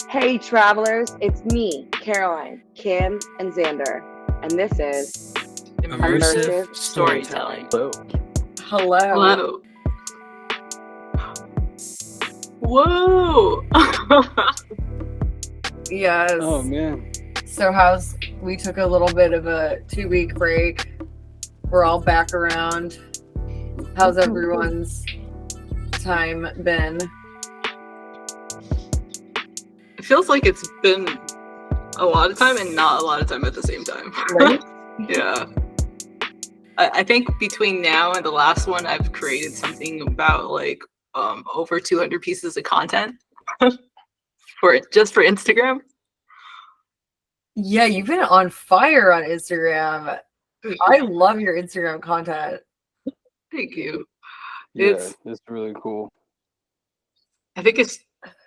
Hey travelers, it's me, Caroline, Kim, and Xander, and this is Immersive Storytelling. Hello. Whoa! Yes. Oh man. So we took a little bit of a 2-week break. We're all back around. How's everyone's time been? It feels like it's been a lot of time and not a lot of time at the same time. Right? Yeah. I think between now and the last one, I've created something about like over 200 pieces of content for Instagram. Yeah, you've been on fire on Instagram. I love your Instagram content. Thank you. Yeah, it's really cool. I think it's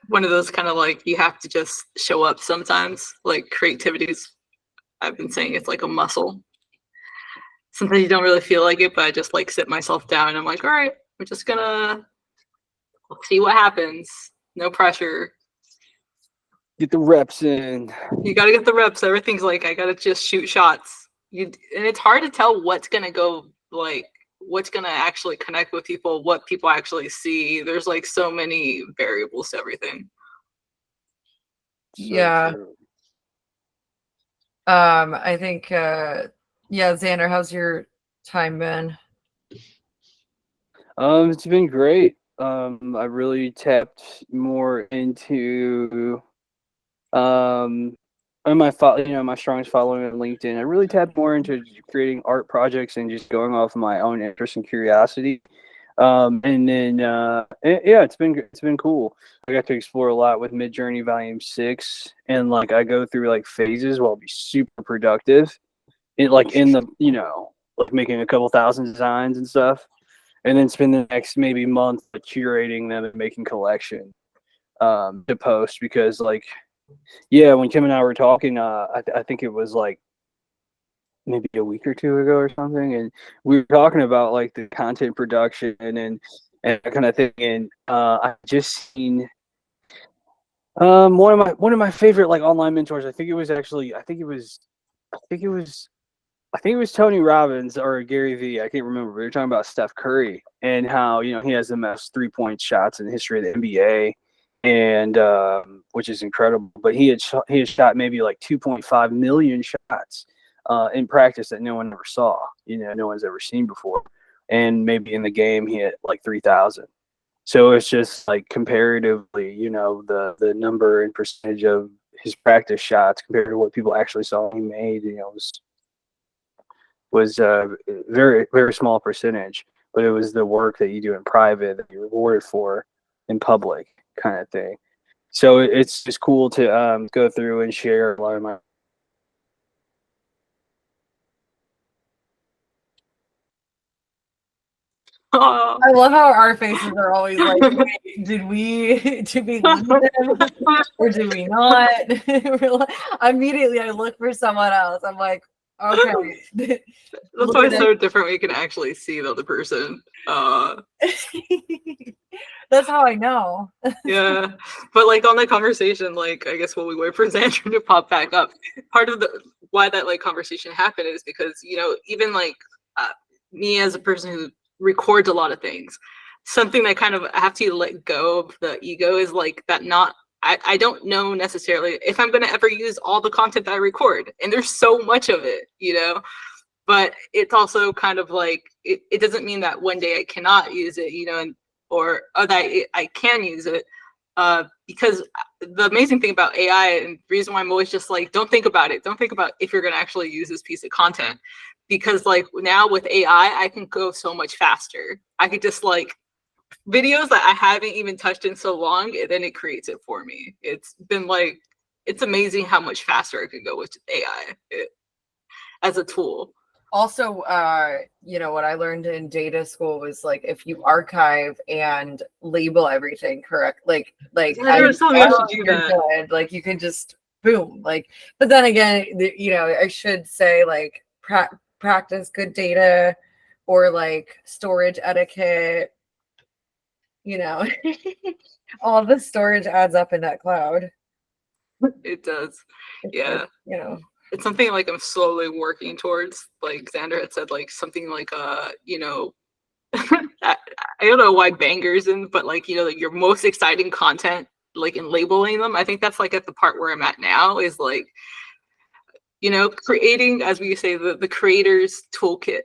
one of those kind of like you have to just show up sometimes. Like creativity's, I've been saying it's like a muscle. Sometimes you don't really feel like it, but I just like sit myself down and I'm like, all right, we're just gonna see what happens. No pressure. Get the reps in. You gotta get the reps. Everything's like I gotta just shoot shots. And it's hard to tell what's gonna go like what's gonna actually connect with people, what people actually see. There's like so many variables to everything. Yeah. True. I think Xander, how's your time been? It's been great. I really tapped more into and my strongest following on LinkedIn. I really tapped more into creating art projects and just going off of my own interest and curiosity. And then it's been cool. I got to explore a lot with Midjourney Volume 6, and like I go through like phases where I'll be super productive in the like making a couple thousand designs and stuff, and then spend the next maybe month curating them and making collection to post, because like when Kim and I were talking, I think it was like maybe a week or two ago or something, and we were talking about like the content production and that kind of thing. And I just seen one of my favorite like online mentors. I think it was Tony Robbins or Gary Vee. I can't remember. But we were talking about Steph Curry and how he has the most 3-point shots in the history of the NBA, and which is incredible. But he had shot maybe like 2.5 million shots in practice that no one ever saw. No one's ever seen before. And maybe in the game he hit like 3,000. So it's just like comparatively, the number and percentage of his practice shots compared to what people actually saw he made, was a very, very small percentage. But it was the work that you do in private that you're rewarded for in public, kind of thing. So it's just cool to go through and share a lot of my. Oh. I love how our faces are always like, wait, did we leave them or did we not? Immediately I look for someone else. I'm like, okay. That's why it's so different when you can actually see the other person. That's how I know. Yeah, but like on that conversation, like I guess while we wait for Xander to pop back up, part of why that like conversation happened is because even like me as a person who records a lot of things, something that kind of I have to let go of the ego is like that. I don't know necessarily if I'm going to ever use all the content that I record, and there's so much of it, but it's also kind of like it doesn't mean that one day I cannot use it, or that I can use it, because the amazing thing about AI and the reason why I'm always just like, don't think about it. Don't think about if you're going to actually use this piece of content, because like now with AI, I can go so much faster. I could just like videos that I haven't even touched in so long, and then it creates it for me. It's been like, it's amazing how much faster I could go with AI as a tool. Also, what I learned in data school was like if you archive and label everything correct, like I should do that. Like you can just boom, like. But then again, I should say like practice good data, or like storage etiquette. All the storage adds up in that cloud. It does. It's Yeah. like, you know, It's something like I'm slowly working towards. Like Xander had said, like something like you know, I, I don't know why bangers in, but like, you know, like your most exciting content, like in labeling them. I think that's like at the part where I'm at now is like, you know, creating, as we say, the creator's toolkit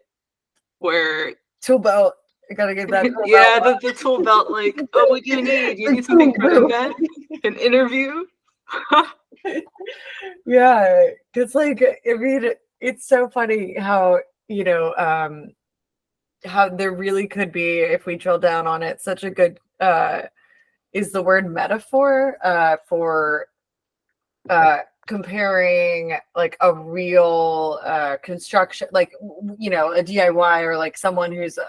where tool belt. I gotta get that tool yeah, belt. the tool belt, like, oh, what do you need? You The need something for an tool event, an interview. Yeah, it's like, I mean, it's so funny how, you know, how there really could be, if we drill down on it, such a good is the word metaphor for comparing like a real construction, like, you know, a DIY, or like someone who's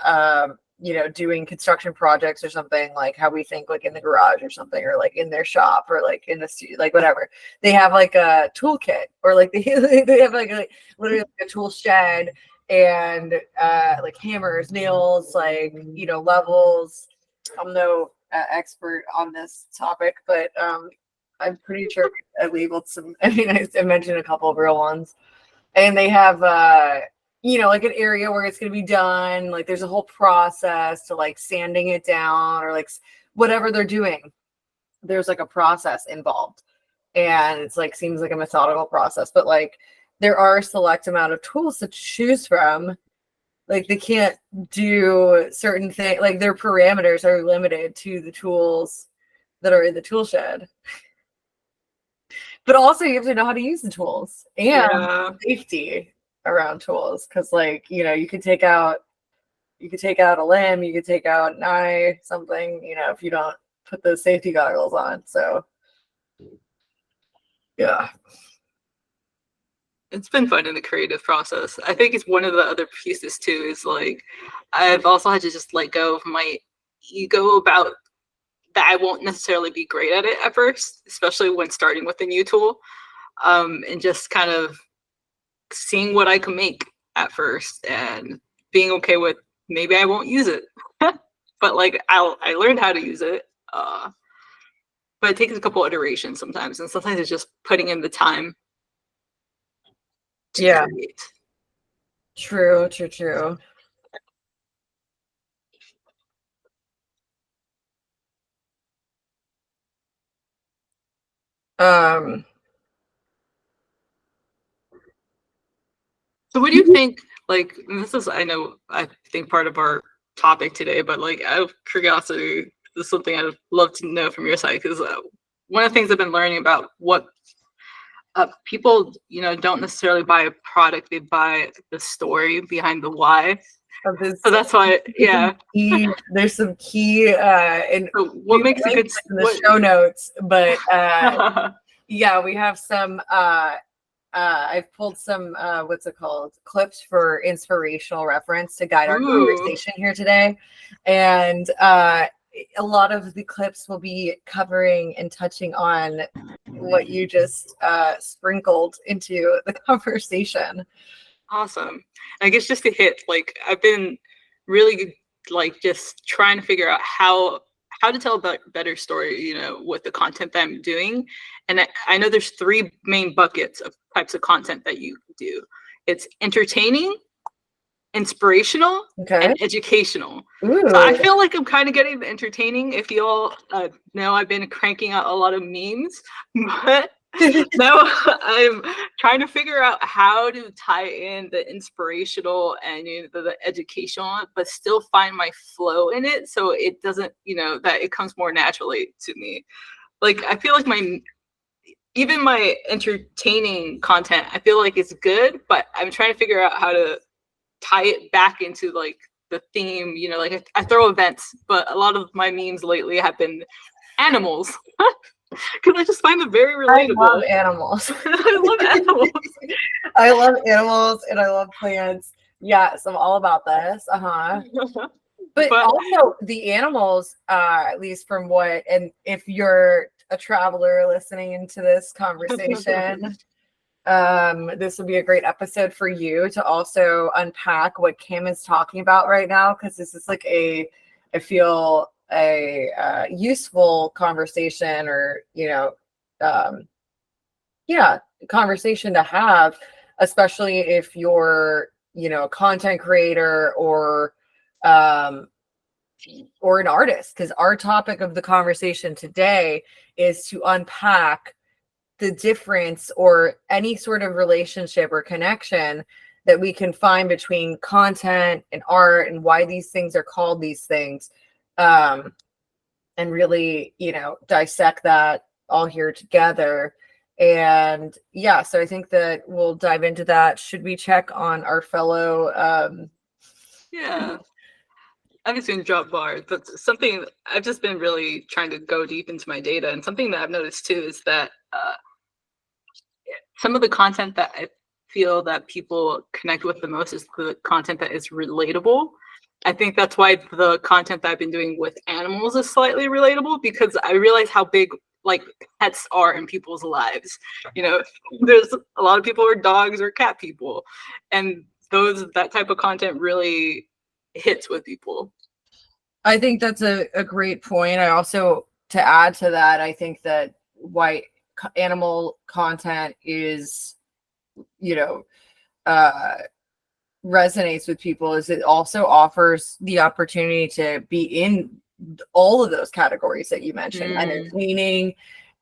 you know, doing construction projects or something, like how we think like in the garage or something, or like in their shop, or like in the studio, like whatever. They have like a toolkit, or like they have like literally like a tool shed, and like hammers, nails, like, you know, levels. I'm no expert on this topic, but I'm pretty sure I labeled some. I mean, I mentioned a couple of real ones, and they have you know, like an area where it's going to be done. Like there's a whole process to like sanding it down, or like whatever they're doing. There's like a process involved, and it's like seems like a methodical process, but like there are a select amount of tools to choose from. Like they can't do certain things. Like their parameters are limited to the tools that are in the tool shed. But also you have to know how to use the tools, and Yeah. safety around tools, because like, you know, you could take out a limb, you could take out an eye, something, you know, if you don't put those safety goggles on. So yeah. It's been fun in the creative process. I think it's one of the other pieces too, is like I've also had to just let go of my ego about that I won't necessarily be great at it at first, especially when starting with a new tool. And just kind of seeing what I can make at first and being okay with maybe I won't use it. But like I learned how to use it. But it takes a couple iterations sometimes, and sometimes it's just putting in the time to Yeah. create. True. Um, So what do you think, like, and this is, I know, I think part of our topic today, but like out of curiosity, this is something I'd love to know from your side, because one of the things I've been learning about what people, you know, don't necessarily buy a product, they buy the story behind the why. So that's why, yeah. there's some key and So what makes a good in the show notes, but yeah, we have some I've pulled some what's it called, clips for inspirational reference to guide our conversation here today, and a lot of the clips will be covering and touching on what you just sprinkled into the conversation. Awesome. I guess just to hit, like, I've been really like just trying to figure out how to tell a better story, you know, with the content that I'm doing. And I know there's three main buckets of types of content that you do. It's entertaining, inspirational, and educational. Ooh. So I feel like I'm kind of getting the entertaining. If you all know, I've been cranking out a lot of memes, but now I'm trying to figure out how to tie in the inspirational and, you know, the educational, but still find my flow in it, so it doesn't, you know, that it comes more naturally to me. Like I feel like even my entertaining content, I feel like it's good, but I'm trying to figure out how to tie it back into like the theme, you know, like I throw events, but a lot of my memes lately have been animals. Because I just find them very relatable. I love animals. I love animals. I love animals and I love plants. Yes, I'm all about this. But also the animals, at least from what, and if you're a traveler listening into this conversation, this would be a great episode for you to also unpack what Kim is talking about right now, because this is like I feel a useful conversation, or, you know, conversation to have, especially if you're, you know, a content creator or an artist, because our topic of the conversation today is to unpack the difference or any sort of relationship or connection that we can find between content and art and why these things are called these things, and really, you know, dissect that all here together. And yeah, so I think that we'll dive into that. Should we check on our fellow Yeah. I'm just going to drop bars, but something I've just been really trying to go deep into my data, and something that I've noticed too is that some of the content that I feel that people connect with the most is the content that is relatable. I think that's why the content that I've been doing with animals is slightly relatable, because I realize how big like pets are in people's lives. You know, there's a lot of people who are dogs or cat people, and that type of content really hits with people. I think that's a great point. I also, to add to that, I think that why animal content is, you know, resonates with people is it also offers the opportunity to be in all of those categories that you mentioned, entertaining,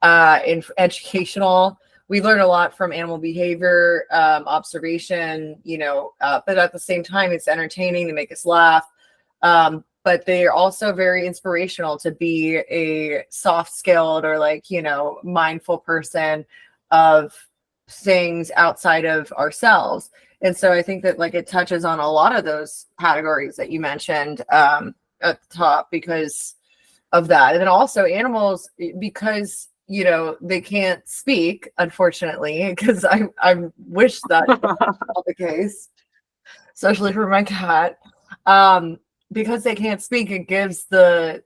educational. We learn a lot from animal behavior, observation, you know, but at the same time, it's entertaining, to make us laugh. But they're also very inspirational to be a soft-skilled or like, you know, mindful person of things outside of ourselves. And so I think that like it touches on a lot of those categories that you mentioned at the top because of that. And then also animals, because, you know, they can't speak, unfortunately, because I wish that was the case, especially for my cat. Because they can't speak, it gives the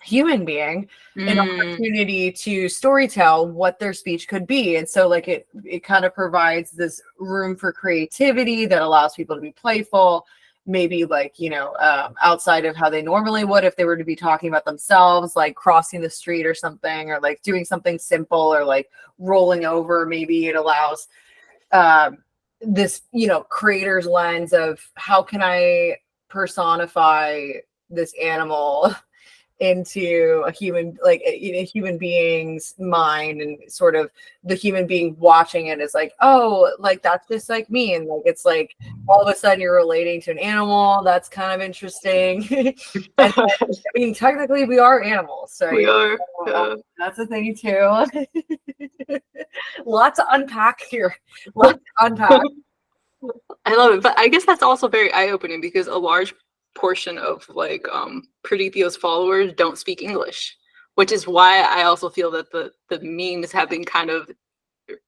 human being an opportunity to storytell what their speech could be. And so like it kind of provides this room for creativity that allows people to be playful, maybe like, you know, outside of how they normally would if they were to be talking about themselves, like crossing the street or something, or like doing something simple, or like rolling over. Maybe it allows this, you know, creator's lens of how can I personify this animal into a human, like a human being's mind, and sort of the human being watching it is like, oh, like that's just like me, and like it's like all of a sudden you're relating to an animal. That's kind of interesting. And then, I mean, technically we are animals, so We are. that's the thing too. Lots to unpack here. Lots to unpack. I love it, but I guess that's also very eye-opening because a large portion of like Pretty Theo's followers don't speak English, which is why I also feel that the memes have been kind of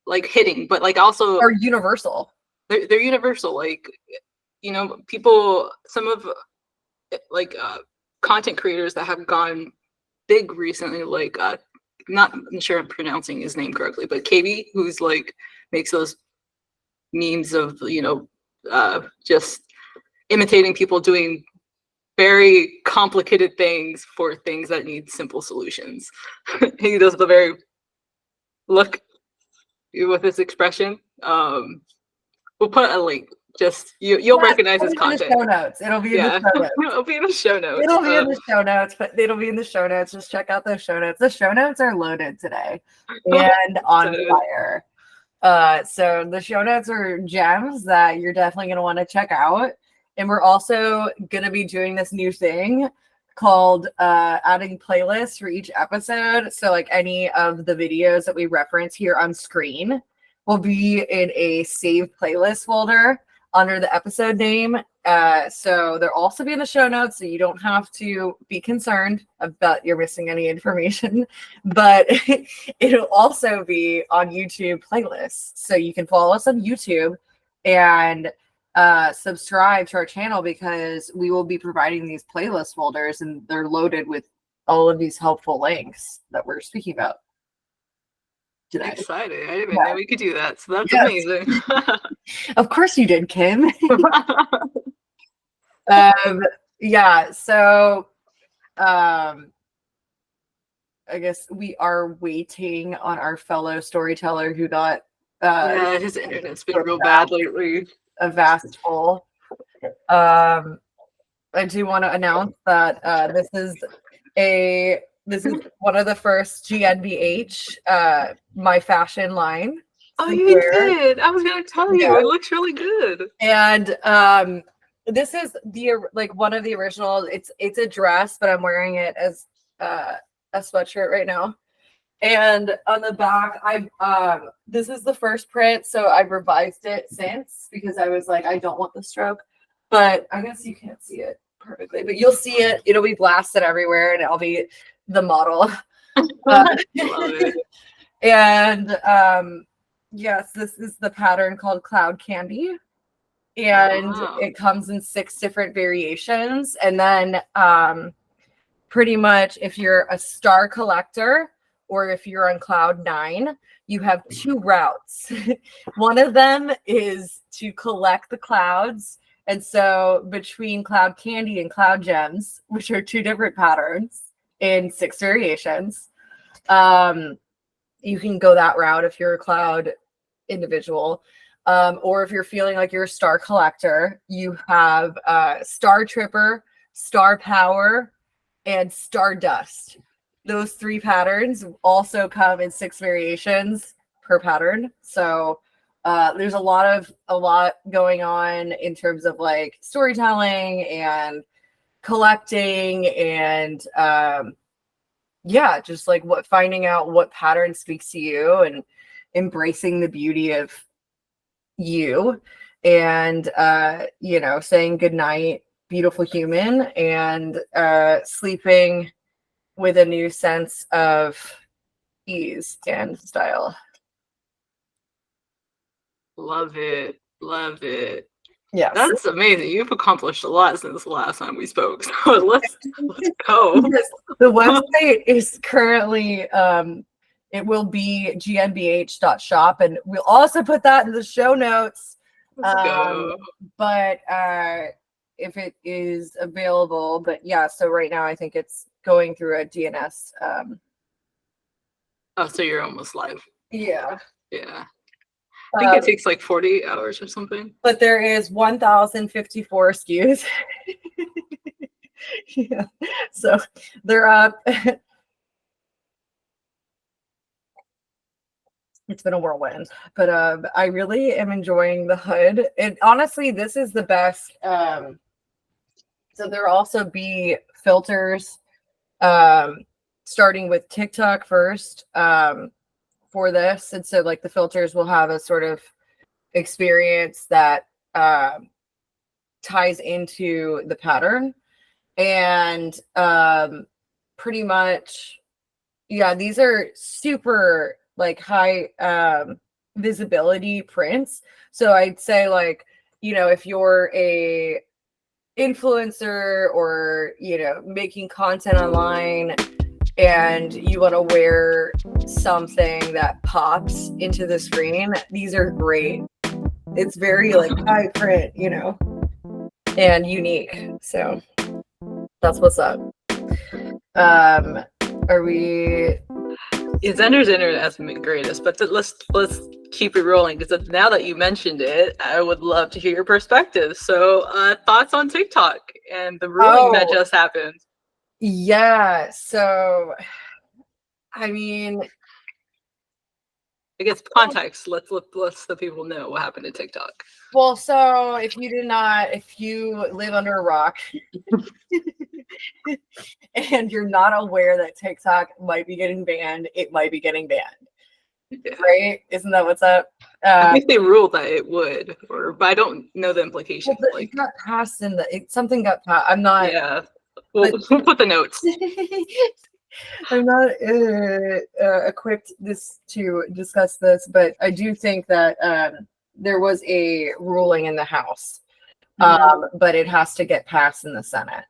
like hitting, but like also are universal. They're universal. Like, you know, people, some of like content creators that have gone big recently, like not I'm sure I'm pronouncing his name correctly, but KB, who's like makes those memes of, you know, just imitating people doing very complicated things for things that need simple solutions. He does the very look with his expression. We'll put a link. Just you'll recognize his content. In the show notes. It'll be in the show notes. It'll be in the show notes. It'll be in the show notes, but it'll be in the show notes. Just check out those show notes. The show notes are loaded today and on fire. So the show notes are gems that you're definitely going to want to check out. And we're also going to be doing this new thing called adding playlists for each episode. So like any of the videos that we reference here on screen will be in a saved playlist folder under the episode name. So they'll also be in the show notes, so you don't have to be concerned about you're missing any information, but it'll also be on YouTube playlists. So you can follow us on YouTube and subscribe to our channel, because we will be providing these playlist folders, and they're loaded with all of these helpful links that we're speaking about today. Excited. I didn't even know we could do that. So that's amazing. Of course you did, Kim. Yeah, so I guess we are waiting on our fellow storyteller who got Yeah, his internet's been real bad lately. a vast hole. I do want to announce that this is one of the first GNBH my fashion line. Oh, you did. I was gonna tell you. Yeah. It looks really good. And this is one of the original. It's a dress, but I'm wearing it as a sweatshirt right now. And on the back, this is the first print, so I've revised it since because I was like, I don't want the stroke. But I guess you can't see it perfectly, but you'll see it. It'll be blasted everywhere, and I'll be the model. Love it. And yes, this is the pattern called Cloud Candy. And it comes in 6 different variations. And then pretty much if you're a star collector or if you're on Cloud 9, you have 2 routes. One of them is to collect the clouds. And so between Cloud Candy and Cloud Gems, which are 2 different patterns in 6 variations, you can go that route if you're a cloud individual. Or if you're feeling like you're a star collector, you have Star Tripper, Star Power, and Stardust. Those 3 patterns also come in 6 variations per pattern. So there's a lot going on in terms of like storytelling and collecting and just like finding out what pattern speaks to you and embracing the beauty of you and saying goodnight, beautiful human, and sleeping with a new sense of ease and style. Love it. Love it. Yeah, That's amazing. You've accomplished a lot since the last time we spoke. So let's go. The website is currently it will be gnbh.shop, and we'll also put that in the show notes. Let's go. But if it is available, but yeah, so right now I think it's going through a DNS. Oh, so you're almost live. Yeah. Yeah. I think it takes like 48 hours or something. But there is 1,054 SKUs. Yeah. So they're up. It's been a whirlwind, but I really am enjoying the hood. And honestly, this is the best. So there also be filters, starting with TikTok first, for this. And so like the filters will have a sort of experience that ties into the pattern. And pretty much, yeah, these are super like high visibility prints. So I'd say like, if you're a influencer or, making content online and you want to wear something that pops into the screen, these are great. It's very like high print, and unique. So that's what's up. Are we? Xander's internet hasn't been greatest, but let's keep it rolling because now that you mentioned it, I would love to hear your perspective. So, thoughts on TikTok and the ruling that just happened? Yeah. So, I mean, I guess context. Let's the people know what happened to TikTok. Well, so if you live under a rock and you're not aware that TikTok might be getting banned, it might be getting banned. Yeah. Right? Isn't that what's up? I think they ruled that it would, but I don't know the implications. Well, it got passed something got passed. I'm not. Yeah. We'll put the notes. I'm not equipped to discuss this, but I do think that there was a ruling in the House, but it has to get passed in the Senate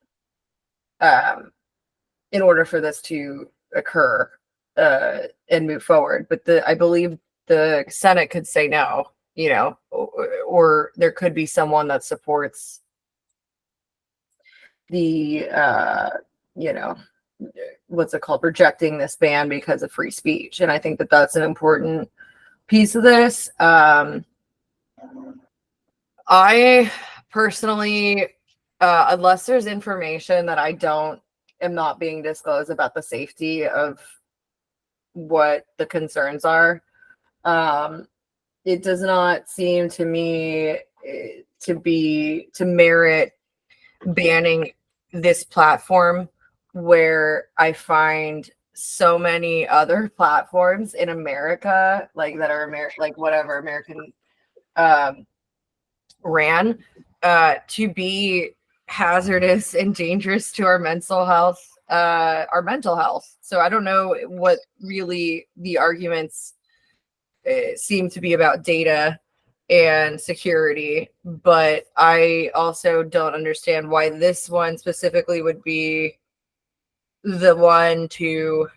in order for this to occur and move forward. But I believe the Senate could say no, or there could be someone that supports the what's it called, rejecting this ban because of free speech. And I think that that's an important piece of this. I personally, unless there's information that I am not being disclosed about the safety of what the concerns are, it does not seem to me to merit banning this platform, where I find so many other platforms in America, like that are like whatever American ran, to be hazardous and dangerous to our mental health. So I don't know what really the arguments seem to be about data and security, but I also don't understand why this one specifically would be the one to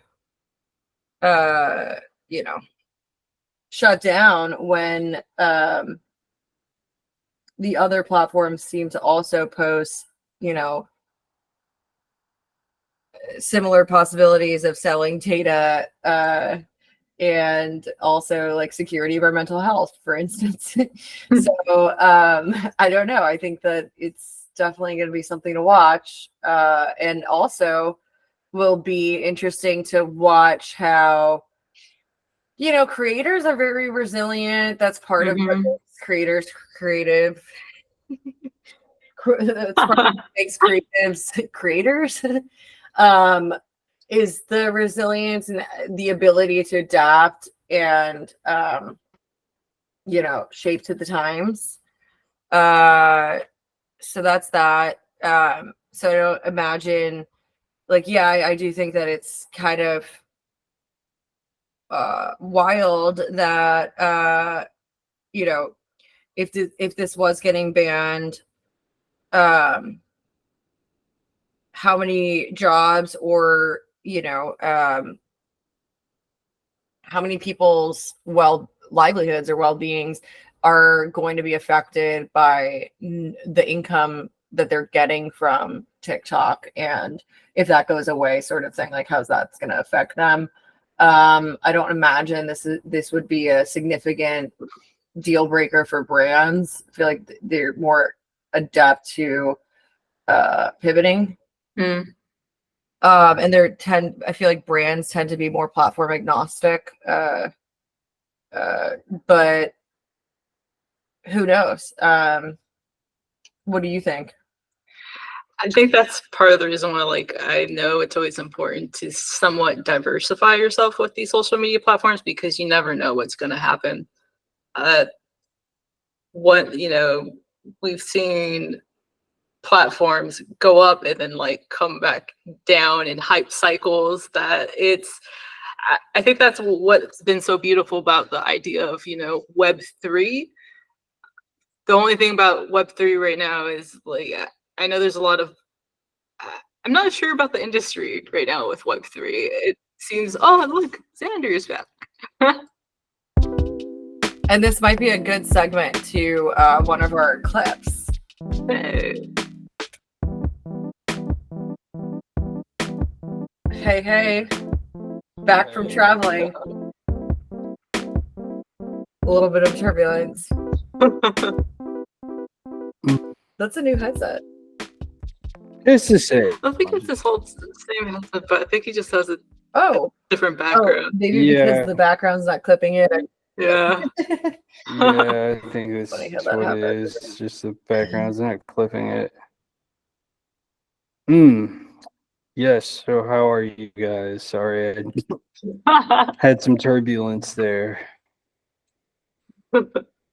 shut down when the other platforms seem to also post, similar possibilities of selling data, and also like security of our mental health, for instance. So I don't know. I think that it's definitely going to be something to watch, and also will be interesting to watch how, creators are very resilient. That's part of what makes creators creative. That's part of what makes creatives creators. Is the resilience and the ability to adapt and shape to the times. So that's that. So I don't imagine, like, yeah, I do think that it's kind of wild that if this was getting banned, how many jobs or how many people's livelihoods or well-beings are going to be affected by the income that they're getting from TikTok, and if that goes away, sort of thing, like how's that's going to affect them. I don't imagine this would be a significant deal breaker for brands. I feel like they're more adept to pivoting. And I feel like brands tend to be more platform agnostic. But who knows? What do you think? I think that's part of the reason why, like, I know it's always important to somewhat diversify yourself with these social media platforms, because you never know what's going to happen. We've seen platforms go up and then like come back down in hype cycles. I think that's what's been so beautiful about the idea of, Web3. The only thing about Web3 right now is, like, I know there's a lot of, I'm not sure about the industry right now with Web3. It seems, oh, look, Xander is back. And this might be a good segment to one of our clips. Hey, back from traveling. A little bit of turbulence. That's a new headset. It's the same. I think it's this whole same headset, but I think he just has a different Oh, background. maybe because the background's not clipping it. Yeah. Yeah, I think that's Funny how what that it happened. is. It's just the background's not clipping it. Yes, so how are you guys? Sorry, I had some turbulence there.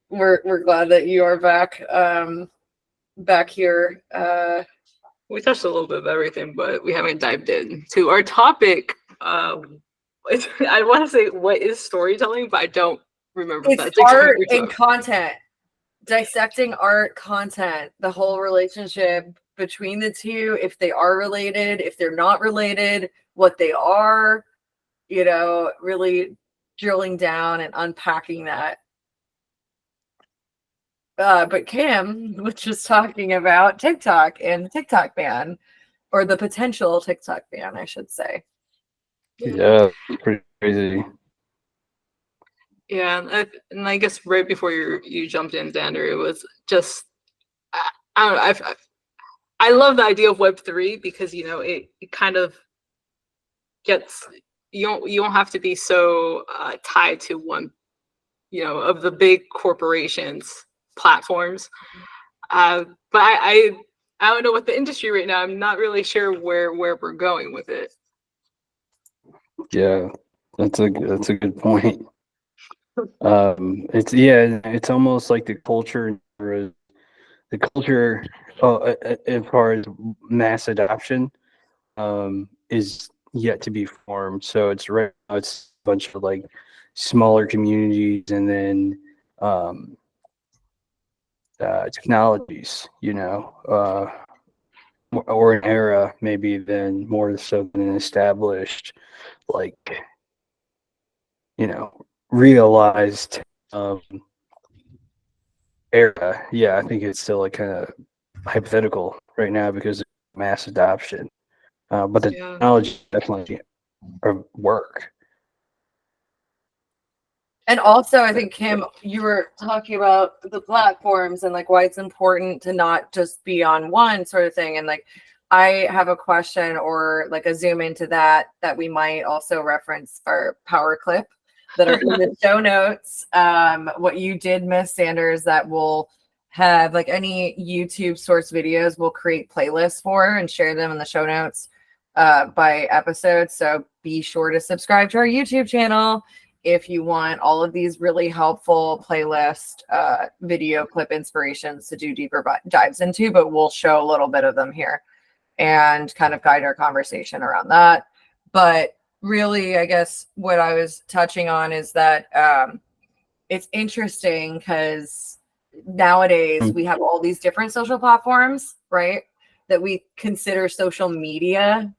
We're glad that you are back here. We touched a little bit of everything, but we haven't dived into our topic. I want to say, what is storytelling, but I don't remember. It's that's art exactly and content. Dissecting art, content, the whole relationship between the two, if they are related, if they're not related, what they are, really drilling down and unpacking that. But Kim was just talking about TikTok and the TikTok ban. or the potential TikTok ban, I should say. Yeah, pretty crazy. Yeah, and I guess right before you jumped in, Xander, it was just I don't know. I love the idea of Web3 because it kind of gets you don't have to be so tied to one of the big corporations platforms. But I don't know what the industry right now. I'm not really sure where we're going with it. Yeah, that's a good point. It's almost like the culture as far as mass adoption is yet to be formed. So it's right now it's a bunch of like smaller communities and then technologies, or an era maybe then more so than an established like realized era. Yeah, I think it's still like kind of hypothetical right now because of mass adoption. But the technology definitely work. And also, I think, Kim, you were talking about the platforms and like why it's important to not just be on one sort of thing. And like, I have a question or like a zoom into that we might also reference our power clip that are in the show notes. What you did miss, Xander, is that we'll have like any YouTube source videos we'll create playlists for and share them in the show notes by episode. So be sure to subscribe to our YouTube channel if you want all of these really helpful playlist video clip inspirations to do deeper dives into, but we'll show a little bit of them here and kind of guide our conversation around that. But really, I guess what I was touching on is that it's interesting because nowadays we have all these different social platforms, right, that we consider social media.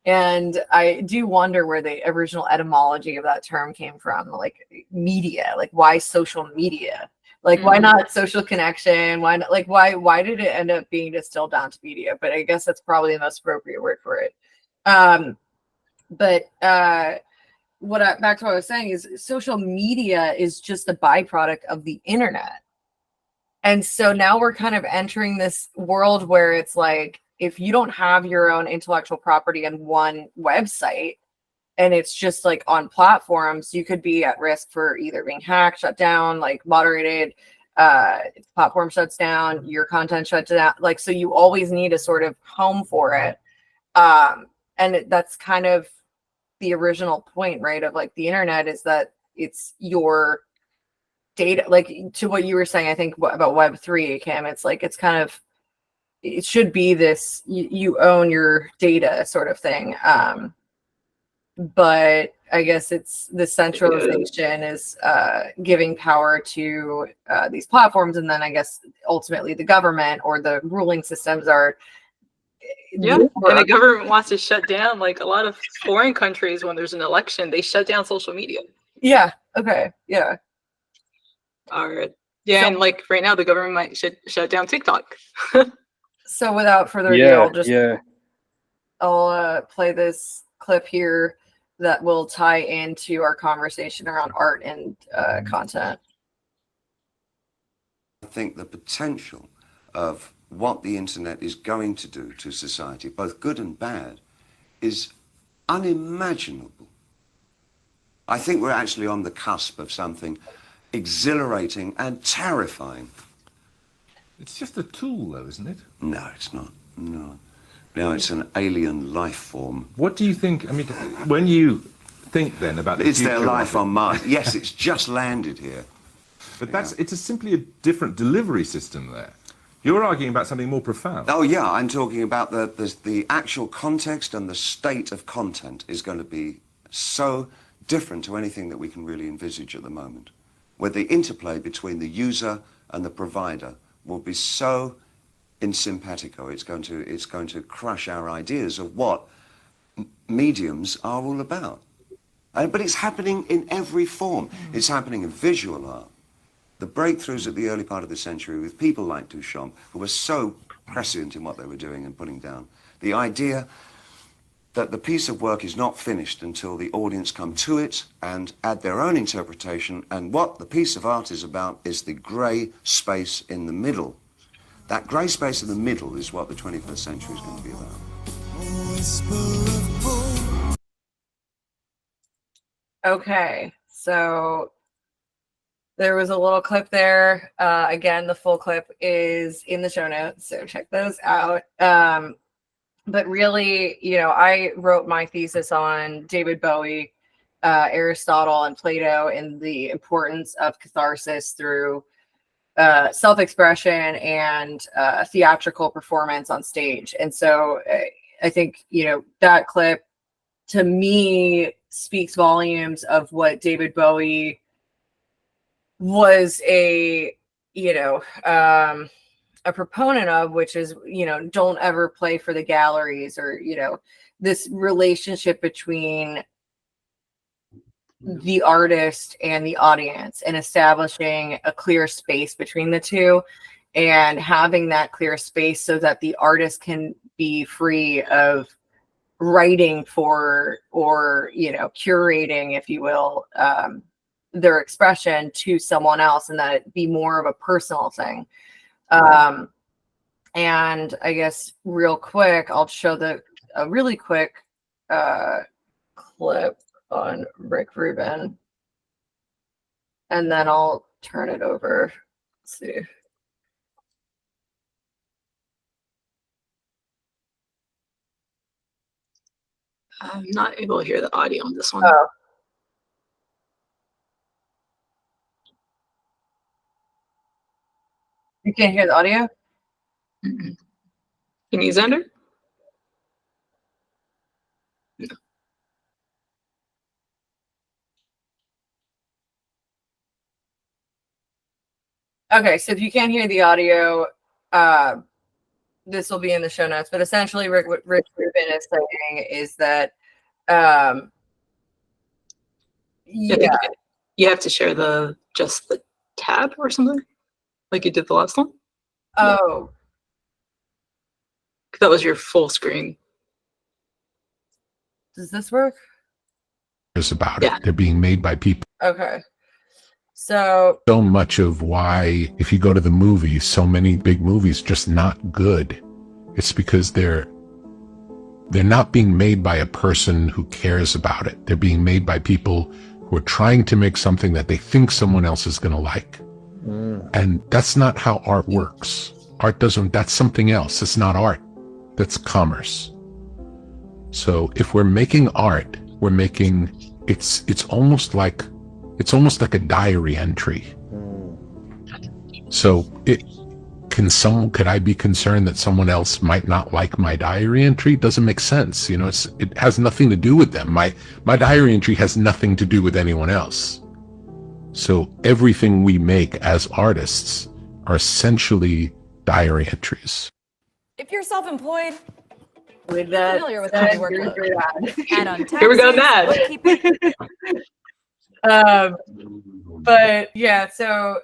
And I do wonder where the original etymology of that term came from, like media, like why social media? Like why not social connection? Why not, like why did it end up being distilled down to media? But I guess that's probably the most appropriate word for it. Back to what I was saying is social media is just a byproduct of the internet. And so now we're kind of entering this world where it's like, if you don't have your own intellectual property on one website and it's just like on platforms, you could be at risk for either being hacked, shut down, like moderated, platform shuts down, your content shuts down. Like, so you always need a sort of home for it. And that's kind of the original point, right? Of like the internet is that it's your data, like to what you were saying, I think about Web3, Kim, it's like, it's kind of, it should be this, you own your data sort of thing. But I guess it's the centralization is giving power to these platforms. And then I guess ultimately the government or the ruling systems are. Yeah, and the government wants to shut down like a lot of foreign countries when there's an election, they shut down social media. Yeah. Okay. Yeah. All right. Yeah, and like right now the government might shut down TikTok. So without further ado, I'll play this clip here that will tie into our conversation around art and content. I think the potential of what the internet is going to do to society, both good and bad, is unimaginable. I think we're actually on the cusp of something exhilarating and terrifying. It's just a tool, though, isn't it? No, it's not. No, it's an alien life form. What do you think? I mean, when you think then about the it's future their life on Mars. Yes, it's just landed here. But it's simply a different delivery system there. You're arguing about something more profound. Oh yeah, I'm talking about the actual context and the state of content is going to be so different to anything that we can really envisage at the moment, where the interplay between the user and the provider will be so in simpatico. It's going to crush our ideas of what mediums are all about. But it's happening in every form. It's happening in visual art. The breakthroughs at the early part of the century with people like Duchamp, who were so prescient in what they were doing and putting down, The idea that the piece of work is not finished until the audience come to it and add their own interpretation, and what the piece of art is about is the grey space in the middle. That grey space in the middle is what the 21st century is going to be about. Okay, so there was a little clip there. Again, the full clip is in the show notes, so check those out. But really, you know, I wrote my thesis on David Bowie, Aristotle, and Plato, and the importance of catharsis through self-expression and theatrical performance on stage. And so I think, you know, that clip to me speaks volumes of what David Bowie was a proponent of, which is, you know, don't ever play for the galleries, or, you know, this relationship between the artist and the audience, and establishing a clear space between the two, and having that clear space so that the artist can be free of writing for, or, you know, curating, if you will, their expression to someone else, and that it be more of a personal thing. And I guess real quick, I'll show a really quick clip on Rick Rubin, and then I'll turn it over. Let's see. I'm not able to hear the audio on this one. Oh. You can't hear the audio? Mm-mm. Can you, Xander? No. Okay, so if you can't hear the audio, this will be in the show notes. But essentially, what Rick Rubin is saying is that, You have to share just the tab or something, like you did the last one. Oh, That was your full screen. does this work? About Yeah. it. They're being made by people. Okay. So Much of why, if you go to the movies, so many big movies just not good. It's because they're not being made by a person who cares about it. They're being made by people who are trying to make something that they think someone else is going to like. And that's not how art works. That's something else. It's not art. That's commerce. So if we're making art, it's almost like a diary entry. So could I be concerned that someone else might not like my diary entry? It doesn't make sense. You know, it has nothing to do with them. My diary entry has nothing to do with anyone else. So everything we make as artists are essentially diary entries. If you're self-employed, with that, familiar with heavy workload. And on taxes, Here we go, Nat. bookkeeping, But yeah, so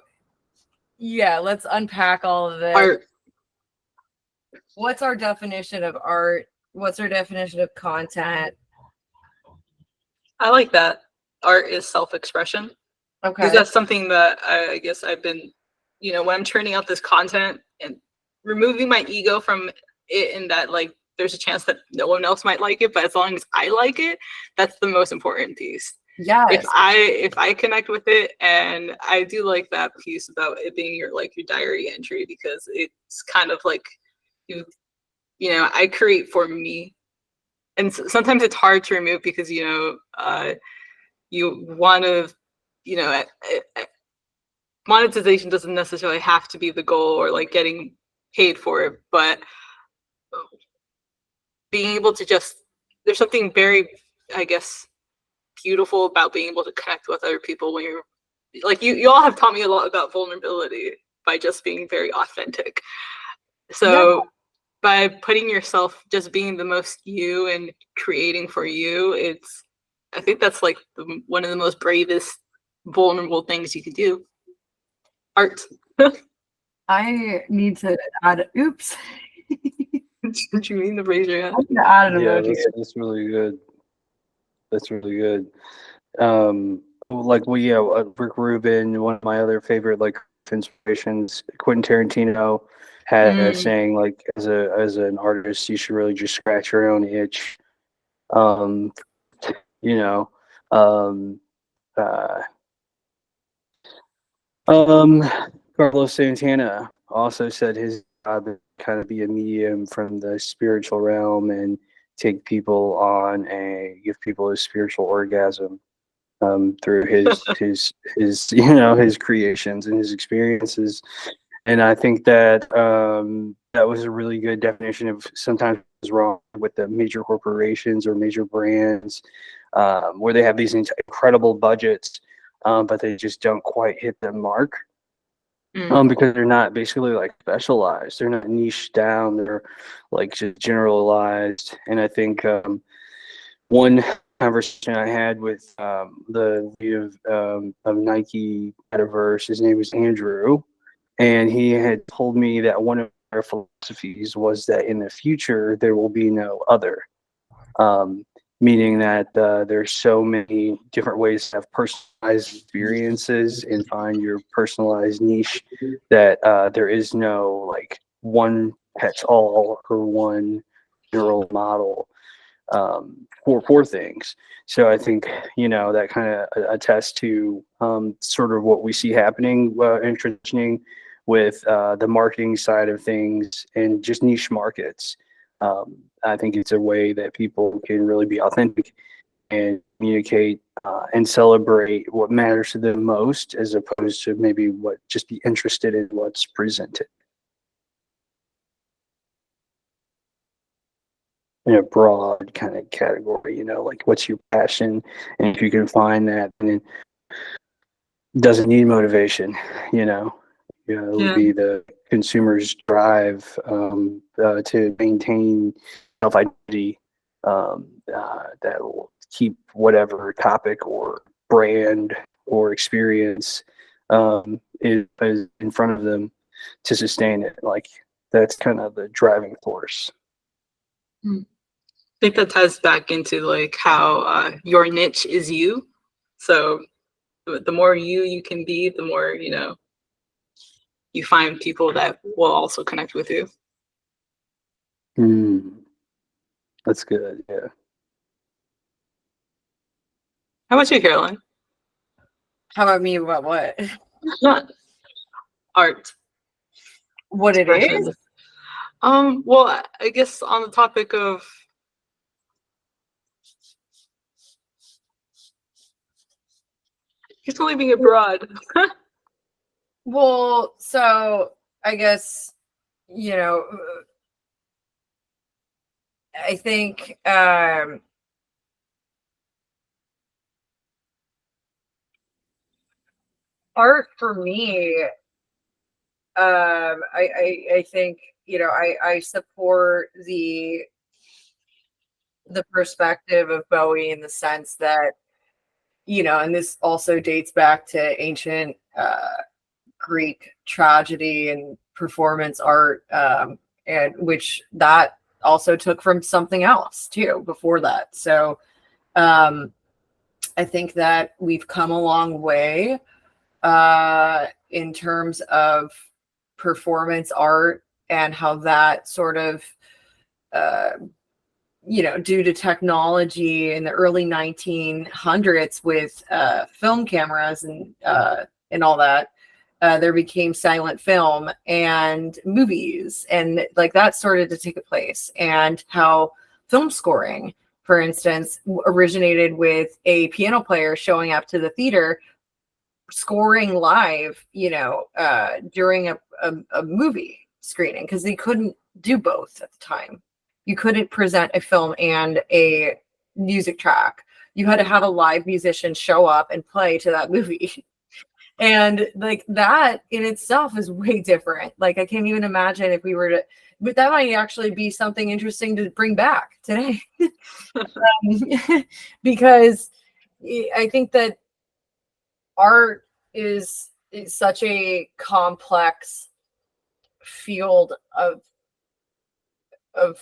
yeah, let's unpack all of this. Art. What's our definition of art? What's our definition of content? I like that. Art is self-expression. Okay. Because that's something that I guess I've been, you know, when I'm churning out this content and removing my ego from it, and that, like, there's a chance that no one else might like it, but as long as I like it, that's the most important piece. Yes. If I connect with it, and I do like that piece about it being your diary entry, because it's kind of like you know, I create for me, and sometimes it's hard to remove because, you know, you want to, you know, monetization doesn't necessarily have to be the goal, or like getting paid for it, but being able to there's something very, I guess, beautiful about being able to connect with other people when you're like, you all have taught me a lot about vulnerability by just being very authentic. So by putting yourself, just being the most you and creating for you, I think that's like one of the most bravest, vulnerable things you could do. Art. I need to add. Oops. Did you mean to raise your hand? I'm gonna add an Yeah, emoji. that's really good. That's really good. Like Rick Rubin, one of my other favorite like inspirations, Quentin Tarantino had a saying like as an artist, you should really just scratch your own itch. Um, you know, um, uh, um, Carlos Santana also said his job is to kind of be a medium from the spiritual realm and take people on and give people a spiritual orgasm through his his creations and his experiences. And I think that that was a really good definition of sometimes what's wrong with the major corporations or major brands, where they have these incredible budgets, but they just don't quite hit the mark. Because they're not basically like specialized, they're not niched down, they're like just generalized. And I think one conversation I had with the lead of Nike Metaverse, his name was Andrew, and he had told me that one of their philosophies was that in the future there will be no other, meaning that there's so many different ways to have personalized experiences and find your personalized niche that there is no like one catch all or one general model for things. So I think that kind of attests to sort of what we see happening and transitioning with the marketing side of things and just niche markets. I think it's a way that people can really be authentic and communicate and celebrate what matters to them most, as opposed to maybe what just be interested in what's presented in a broad kind of category. Like what's your passion, and if you can find that, and it doesn't need motivation. It'll be the consumer's drive to maintain self-identity that will keep whatever topic or brand or experience is in front of them to sustain it. Like that's kind of the driving force. I think that ties back into like how your niche is you. So the more you can be, the more you find people that will also connect with you. That's good. Yeah. How about you, Caroline? How about me? About what? Not art. What it is? Well, I guess on the topic of he's leaving it broad. Well, so I guess, I think art for me, I think, I support the perspective of Bowie in the sense that, and this also dates back to ancient Greek tragedy and performance art, and which that also took from something else too before that. So I think that we've come a long way in terms of performance art and how that sort of due to technology in the early 1900s with film cameras and all that, there became silent film and movies, and like that started to take place. And how film scoring, for instance, originated with a piano player showing up to the theater scoring live, during a movie screening, because they couldn't do both at the time. You couldn't present a film and a music track. You had to have a live musician show up and play to that movie. And like that in itself is way different. Like I can't even imagine if we were to, but that might actually be something interesting to bring back today. Because I think that art is such a complex field of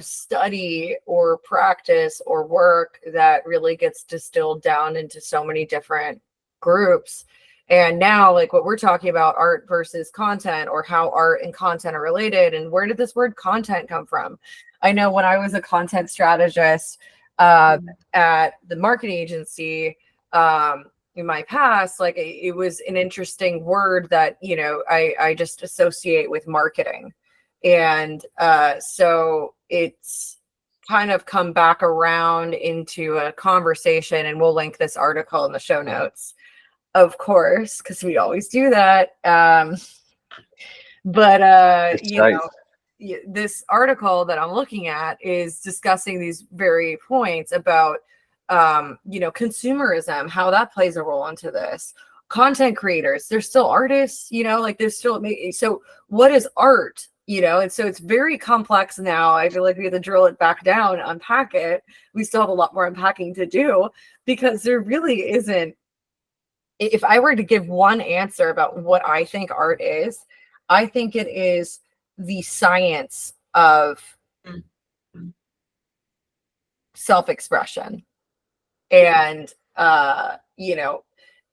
study or practice or work that really gets distilled down into so many different groups. And now, like what we're talking about, art versus content, or how art and content are related, and where did this word content come from? I know when I was a content strategist at the marketing agency in my past, like it was an interesting word that, you know, I just associate with marketing. And so it's kind of come back around into a conversation, and we'll link this article in the show notes, of course, because we always do that. But you know, this article that I'm looking at is discussing these very points about you know, consumerism, how that plays a role into this. Content creators, they're still artists, you know, like there's still, so what is art? You know, and so it's very complex now. I feel like we have to drill it back down, unpack it. We still have a lot more unpacking to do, because there really isn't. If I were to give one answer about what I think art is, I think it is the science of self-expression. And you know,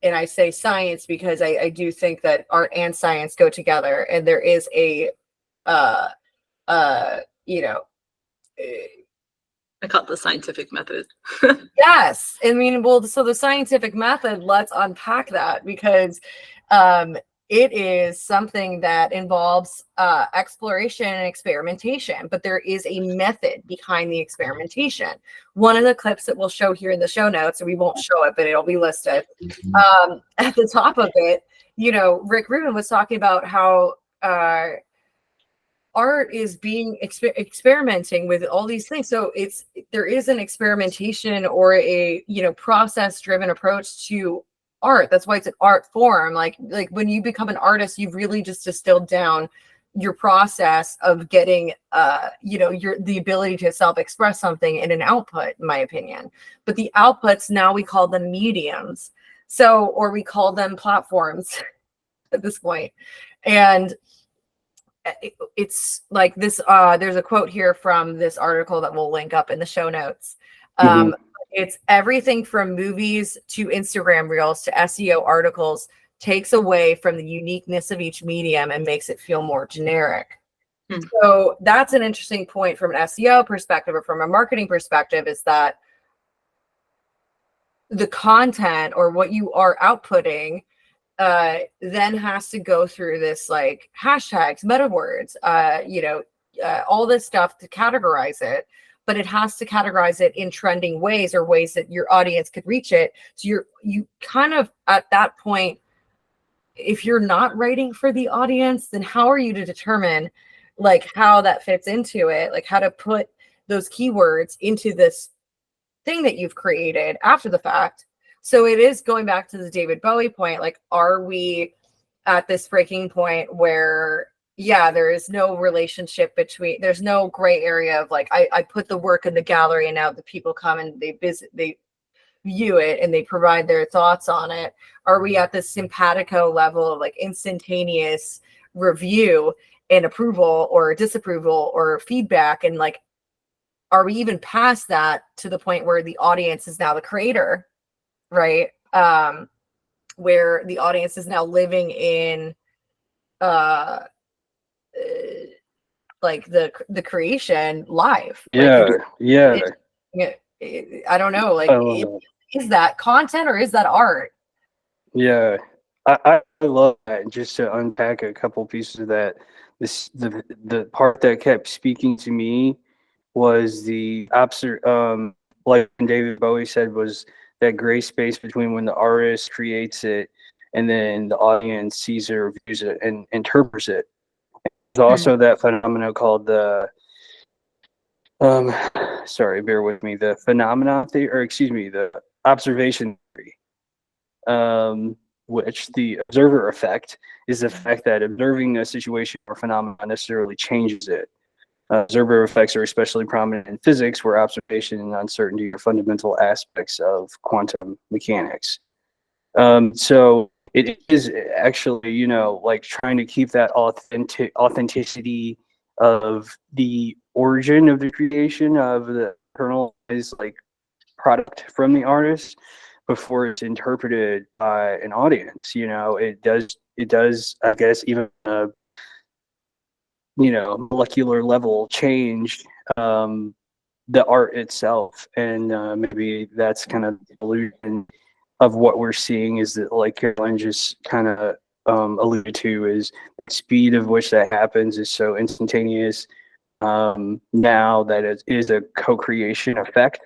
and I say science because I do think that art and science go together, and there is a you know, I call it the scientific method. yes. I mean, well, so the scientific method, let's unpack that, because it is something that involves exploration and experimentation, but there is a method behind the experimentation. One of the clips that we'll show here in the show notes, and we won't show it, but it'll be listed at the top of it. You know, Rick Rubin was talking about how art is being experimenting with all these things. So there is an experimentation or a, you know, process driven approach to art. That's why it's an art form. Like when you become an artist, you've really just distilled down your process of getting you know, the ability to self-express something in an output, in my opinion. But the outputs, now we call them mediums, so, or we call them platforms at this point. And it's like this, there's a quote here from this article that we'll link up in the show notes. It's everything from movies to Instagram reels to SEO articles takes away from the uniqueness of each medium and makes it feel more generic. So that's an interesting point from an SEO perspective, or from a marketing perspective, is that the content or what you are outputting then has to go through this, like, hashtags, meta words, you know, all this stuff to categorize it, but it has to categorize it in trending ways, or ways that your audience could reach it. So you kind of, at that point, if you're not writing for the audience, then how are you to determine like how that fits into it, like how to put those keywords into this thing that you've created after the fact? So it is going back to the David Bowie point, like, are we at this breaking point where, yeah, there is no relationship between, there's no gray area of like, I put the work in the gallery and now the people come and they visit, they view it and they provide their thoughts on it. Are we at this simpatico level of like instantaneous review and approval or disapproval or feedback? And like, are we even past that to the point where the audience is now the creator? Right, where the audience is now living in like the creation live. Yeah, like, yeah. I don't know, like, is that content or is that art? Yeah, I love that. Just to unpack a couple pieces of that, the part that kept speaking to me was the like David Bowie said, was that gray space between when the artist creates it and then the audience sees it or views it and interprets it. There's also that phenomenon called the sorry, bear with me, the phenomenon theory, or excuse me, the observation theory, which the observer effect is the fact that observing a situation or phenomenon necessarily changes it. Observer effects are especially prominent in physics, where observation and uncertainty are fundamental aspects of quantum mechanics. So it is actually, you know, like trying to keep that authenticity of the origin of the creation of the internalized like product from the artist before it's interpreted by an audience. You know, it does, I guess, even you know, molecular level change the art itself, and maybe that's kind of the illusion of what we're seeing, is that, like Caroline just kind of alluded to, is the speed of which that happens is so instantaneous now that it is a co-creation effect.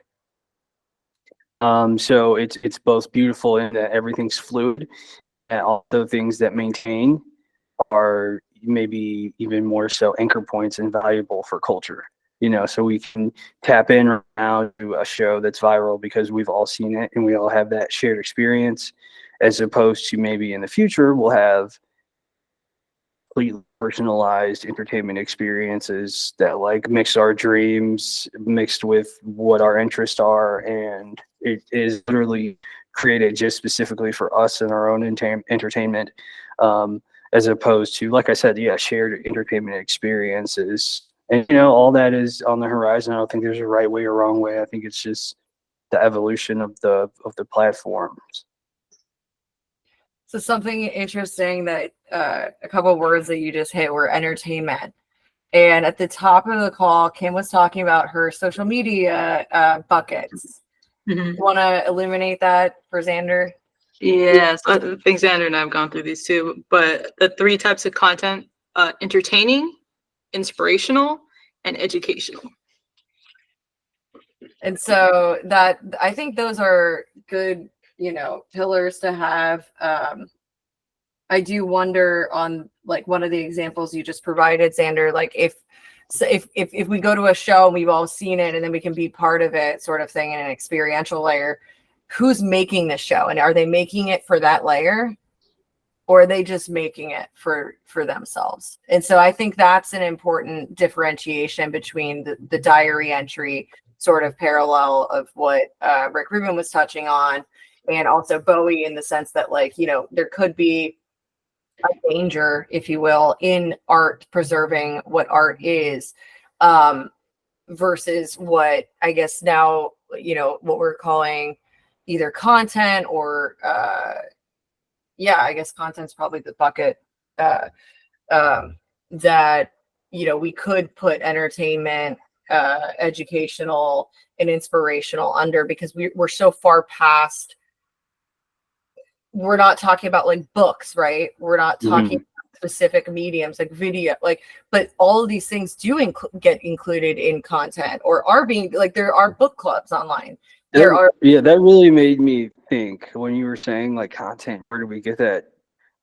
So it's both beautiful in that everything's fluid, and also things that maintain are maybe even more so anchor points and valuable for culture. You know, so we can tap in right now to a show that's viral because we've all seen it and we all have that shared experience, as opposed to maybe in the future we'll have completely personalized entertainment experiences that like mix our dreams mixed with what our interests are, and it is literally created just specifically for us and our own entertainment, as opposed to, like I said, yeah, shared entertainment experiences. And you know, all that is on the horizon. I don't think there's a right way or wrong way. I think it's just the evolution of the platforms. So something interesting that a couple of words that you just hit were entertainment. And at the top of the call, Kim was talking about her social media buckets. Mm-hmm. You want to illuminate that for Xander? Yes, I think Xander and I have gone through these too. But the 3 types of content: entertaining, inspirational, and educational. And so that, I think those are good, you know, pillars to have. I do wonder on like one of the examples you just provided, Xander, like if we go to a show and we've all seen it and then we can be part of it, sort of thing, in an experiential layer, who's making the show, and are they making it for that layer, or are they just making it for themselves? And so I think that's an important differentiation between the diary entry sort of parallel of what Rick Rubin was touching on, and also Bowie, in the sense that, like, you know, there could be a danger, if you will, in art preserving what art is, versus what I guess now, you know, what we're calling either content or yeah, I guess content's probably the bucket that, you know, we could put entertainment, educational, and inspirational under, because we're so far past. We're not talking about like books, right? We're not talking about specific mediums like video, like, but all of these things do get included in content, or are being, like, there are book clubs online. Yeah, that really made me think when you were saying like content, where do we get that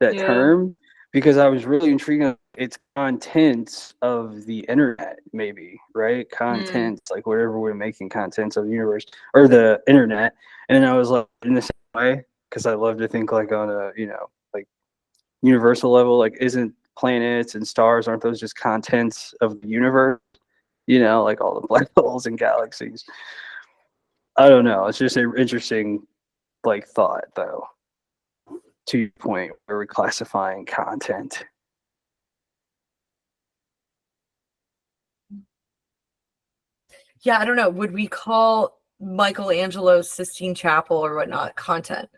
term? Because I was really intrigued on it's contents of the internet, maybe, right? Contents, like whatever we're making contents of the universe or the internet. And I was like, in the same way, because I love to think like on a, you know, like universal level, like isn't planets and stars, aren't those just contents of the universe? You know, like all the black holes and galaxies. I don't know. It's just an interesting like thought, though, to your point where we're classifying content. Yeah, I don't know. Would we call Michelangelo's Sistine Chapel or whatnot content?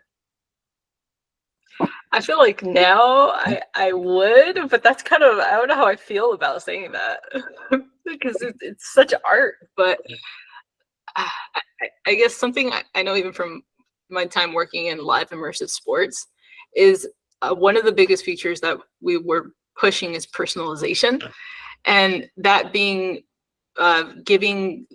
I feel like now I would, but that's kind of, I don't know how I feel about saying that because it's such art. But I guess something I know even from my time working in live immersive sports is one of the biggest features that we were pushing is personalization, and that being giving,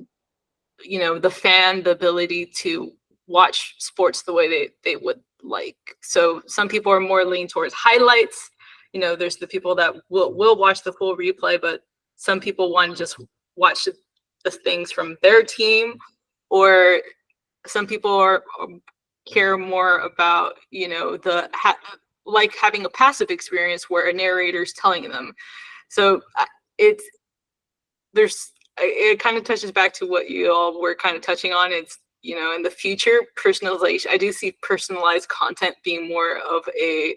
you know, the fan the ability to watch sports the way they would like. So some people are more leaning towards highlights. You know, there's the people that will watch the full replay, but some people want to just watch the things from their team, or some people care more about, you know, like having a passive experience where a narrator is telling them. So it kind of touches back to what you all were kind of touching on. It's you know, in the future, personalization, I do see personalized content being more of a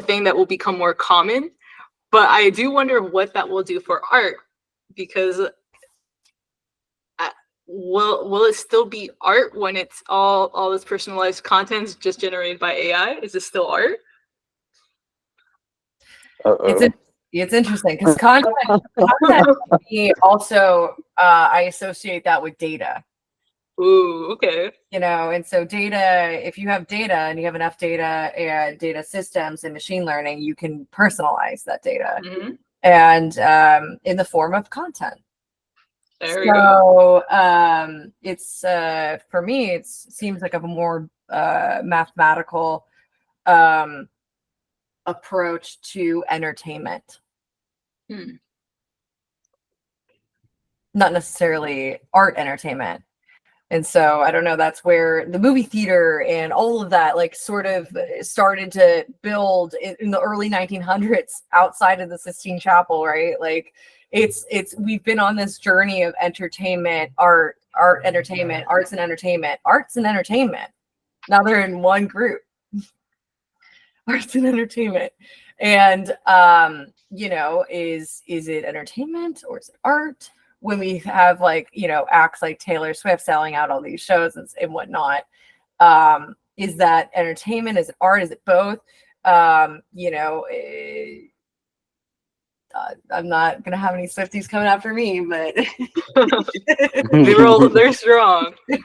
thing that will become more common. But I do wonder what that will do for art, because will it still be art when it's all this personalized content just generated by AI? Is it still art? It's interesting because content to me also I associate that with data. Ooh, okay. You know, and so data, if you have data and you have enough data and data systems and machine learning, you can personalize that data and in the form of content. There we go. It's for me, it seems like a more mathematical approach to entertainment. Not necessarily art entertainment. And so I don't know, that's where the movie theater and all of that like sort of started to build in the early 1900s outside of the Sistine Chapel, right? Like we've been on this journey of entertainment, entertainment, arts and entertainment. Now they're in one group. Arts and entertainment. And you know, is it entertainment or is it art? When we have like, you know, acts like Taylor Swift selling out all these shows and whatnot, is that entertainment? Is it art? Is it both? You know, I'm not gonna have any Swifties coming after me, but they're strong. But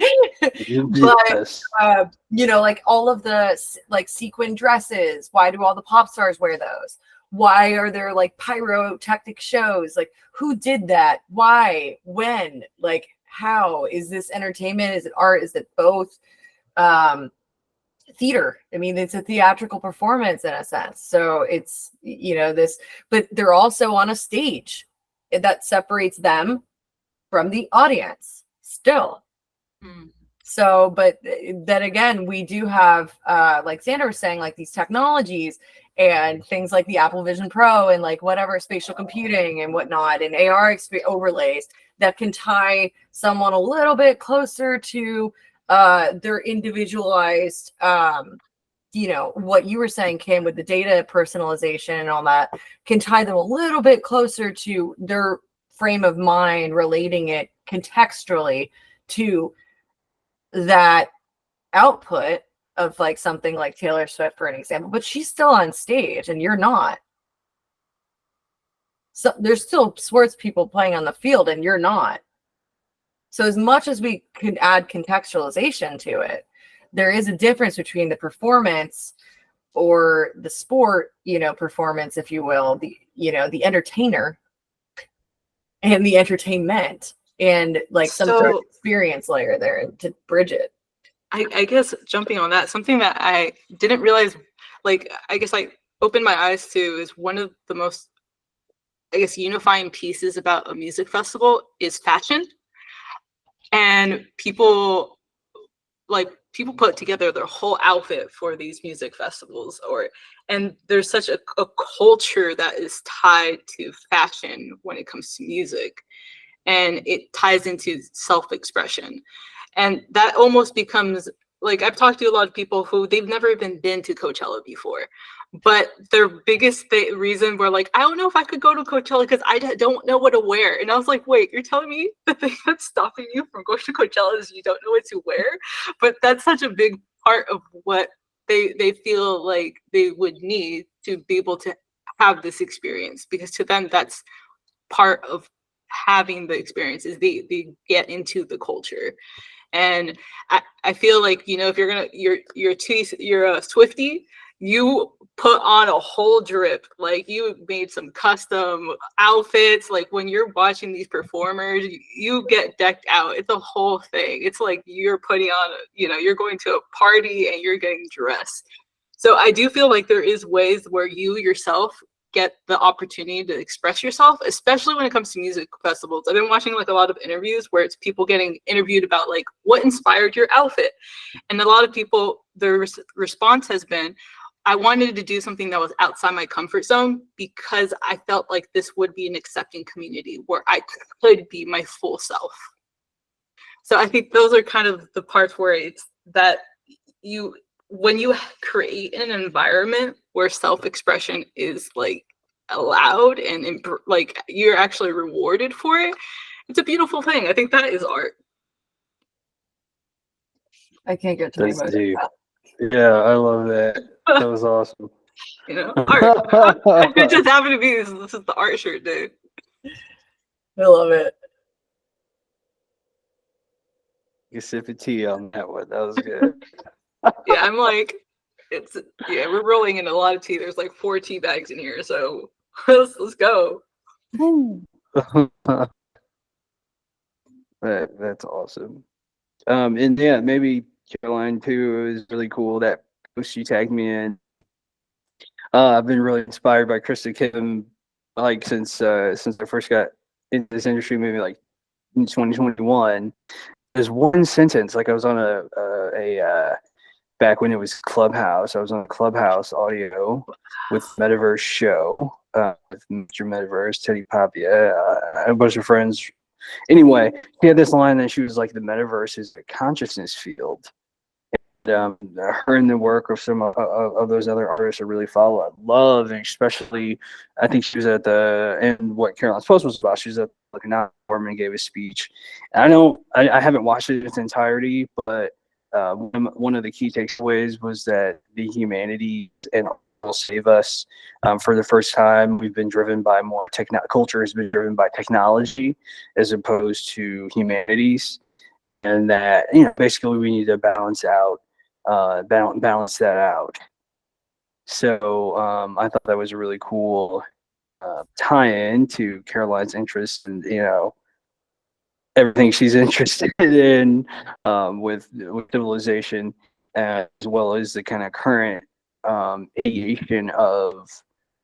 you know, like all of the like sequin dresses. Why do all the pop stars wear those? Why are there like pyrotechnic shows? Like who did that? Why? When? Like how? Is this entertainment? Is it art? Is it both? Theater. I mean, it's a theatrical performance in a sense. So it's, you know, this, but they're also on a stage that separates them from the audience still. So, but then again, we do have, like Xander was saying, like these technologies and things like the Apple Vision Pro and like whatever spatial computing and whatnot and AR overlays that can tie someone a little bit closer to their individualized, you know, what you were saying, Kim, with the data personalization and all that, can tie them a little bit closer to their frame of mind, relating it contextually to that output of like something like Taylor Swift, for an example. But she's still on stage and you're not. So there's still sports people playing on the field and you're not. So as much as we could add contextualization to it, there is a difference between the performance or the sport, you know, performance, if you will, the, you know, the entertainer and the entertainment and like some sort of experience layer there to bridge it. I guess jumping on that, something that I didn't realize, like, I guess I opened my eyes to is one of the most, I guess, unifying pieces about a music festival is fashion. And people put together their whole outfit for these music festivals, and there's such a culture that is tied to fashion when it comes to music, and it ties into self-expression. And that almost becomes like, I've talked to a lot of people who they've never even been to Coachella before, but their biggest reason were like, I don't know if I could go to Coachella because I don't know what to wear. And I was like, wait, you're telling me the thing that's stopping you from going to Coachella is you don't know what to wear? But that's such a big part of what they feel like they would need to be able to have this experience, because to them that's part of having the experience, is they get into the culture. And I feel like, you know, if you're a Swiftie, you put on a whole drip, like you made some custom outfits. Like when you're watching these performers, you get decked out. It's a whole thing. It's like you're putting on, you know, you're going to a party and you're getting dressed. So I do feel like there is ways where you yourself get the opportunity to express yourself, especially when it comes to music festivals. I've been watching like a lot of interviews where it's people getting interviewed about like what inspired your outfit. And a lot of people, their response has been, I wanted to do something that was outside my comfort zone because I felt like this would be an accepting community where I could be my full self. So I think those are kind of the parts where it's that when you create an environment where self-expression is like allowed and like you're actually rewarded for it, it's a beautiful thing. I think that is art. I can't get to my That's emotion. deep. Yeah, I love that. That was awesome. You know, art. It just happened to be this is the art shirt, dude. I love it. You sip of tea on that one. That was good. Yeah, I'm like, we're rolling in a lot of tea. There's like 4 tea bags in here, so let's go. That's awesome. And yeah, maybe Caroline too. It was really cool that post you tagged me in. I've been really inspired by Krista Kim, like since I first got into this industry, maybe like in 2021. There's one sentence, like I was on a back when it was Clubhouse. I was on Clubhouse audio with Metaverse show with Mr. Metaverse, Teti Papia, a bunch of friends. Anyway, she had this line that she was like, the metaverse is a consciousness field. And, her and the work of some of those other artists I really follow, I love, and especially, I think she was at and what Caroline's post was about, she was at like an forum and gave a speech. And I haven't watched it in its entirety, but one of the key takeaways was that the humanity and will save us. For the first time, we've been driven by more culture has been driven by technology as opposed to humanities, and that basically we need to balance that out. So I thought that was a really cool tie-in to Caroline's interest and everything she's interested in with civilization, as well as the kind of current ideation of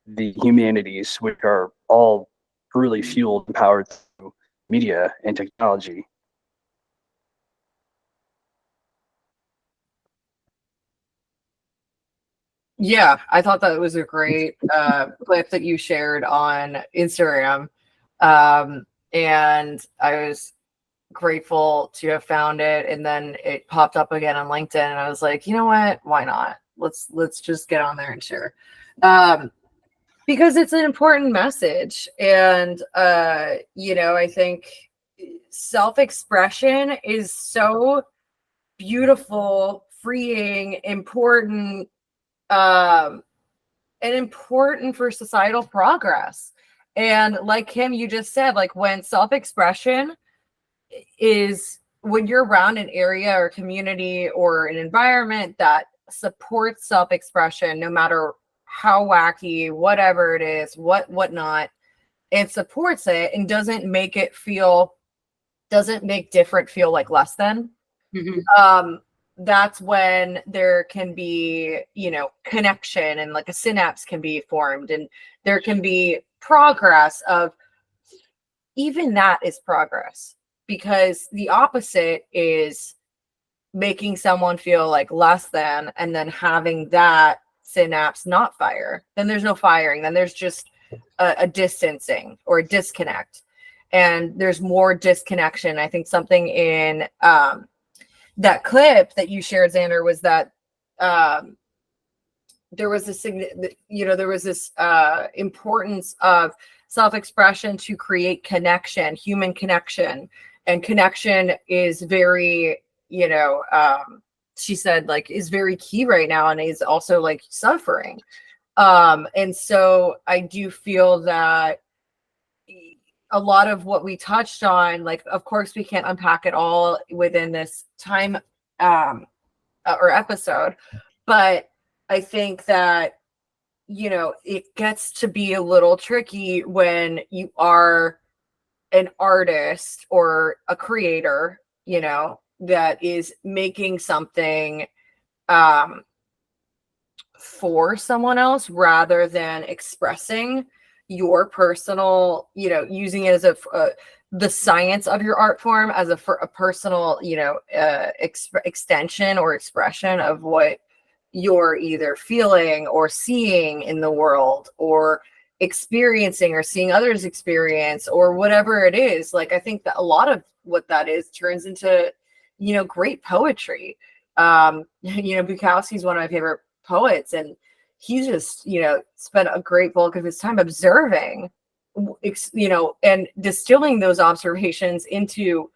the humanities, which are all really fueled and powered through media and technology. Yeah, I thought that was a great clip that you shared on Instagram. And I was grateful to have found it. And then it popped up again on LinkedIn. And I was like, you know what? Why not? Let's just get on there and share. Because it's an important message. And, I think self-expression is so beautiful, freeing, important, and important for societal progress. And like Kim, you just said, like when self-expression is when you're around an area or community or an environment that supports self-expression, no matter how wacky, whatever it is, whatnot, it supports it and doesn't make different feel like less than. Mm-hmm. That's when there can be, connection and like a synapse can be formed, and there can be progress of even that is progress, because the opposite is making someone feel like less than, and then having that synapse not fire. Then there's no firing. Then there's just a distancing or a disconnect, and there's more disconnection. I think something in, that clip that you shared, Xander, was that there was this importance of self-expression to create connection, human connection, and connection is very, she said, like, is very key right now, and is also like suffering. And so I do feel that a lot of what we touched on, like, of course, we can't unpack it all within this time or episode, but I think that, it gets to be a little tricky when you are an artist or a creator, that is making something for someone else rather than expressing your personal, using it as the science of your art form as a personal, extension or expression of what you're either feeling or seeing in the world, or experiencing or seeing others experience, or whatever it is. Like, I think that a lot of what that is turns into, great poetry. Bukowski's one of my favorite poets, and he just, spent a great bulk of his time observing, and distilling those observations into